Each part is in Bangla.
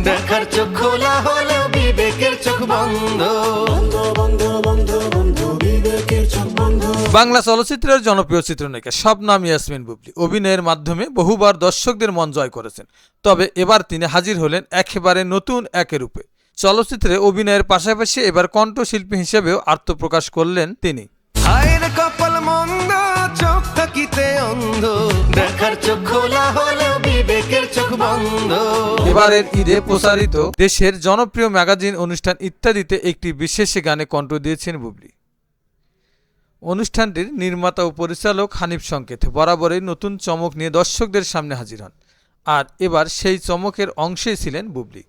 দেখার চোখ খোলা হলেও বিবেকের চোখ বন্ধ। বাংলা চলচ্চিত্রের জনপ্রিয় চিত্রনায়িকা শবনম ইয়াসমিন বুবলী অভিনয়ের মাধ্যমে বহুবার দর্শকদের মন জয় করেছেন। তবে এবার তিনি হাজির হলেন একেবারে নতুন এক রূপে। চলচ্চিত্রে অভিনয়ের পাশাপাশি এবার কণ্ঠশিল্পী হিসেবেও আত্মপ্রকাশ করলেন তিনি। হায়রে কপাল মন্দ, চোখ থাকিতে অন্ধ, দেখার চোখ খোলা হলেও বিবেকের চোখ বন্ধ। এবারের ঈদে প্রচারিত দেশের জনপ্রিয় ম্যাগাজিন অনুষ্ঠান ইত্যাদিতে একটি বিশেষ গানে কণ্ঠ দিয়েছেন বুবলী। অনুষ্ঠানটির নির্মাতা ও পরিচালক হানিফ সংকেত বরাবরই নতুন চমক নিয়ে দর্শকদের সামনে হাজির হন, আর এবার সেই চমকের অংশেই ছিলেন বুবলী।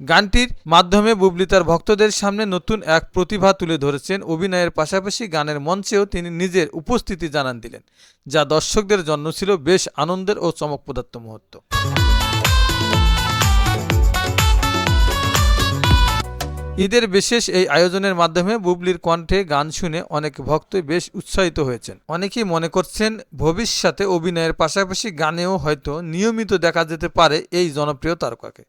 গানটির মাধ্যমে বুবলী তার ভক্তদের সামনে নতুন এক প্রতিভা তুলে ধরেছেন। অভিনয়ের পাশাপাশি গানের মঞ্চেও তিনি নিজের উপস্থিতি জানান দিলেন, যা দর্শকদের জন্য ছিল বেশ আনন্দের ও চমকপ্রদাত্ত মুহূর্ত। ঈদের বিশেষ এই আয়োজনের মাধ্যমে বুবলীর কণ্ঠে গান শুনে অনেক ভক্তই বেশ উৎসাহিত হয়েছেন। অনেকেই মনে করছেন ভবিষ্যতে অভিনয়ের পাশাপাশি গানেও হয়তো নিয়মিত দেখা যেতে পারে এই জনপ্রিয় তারকাকে।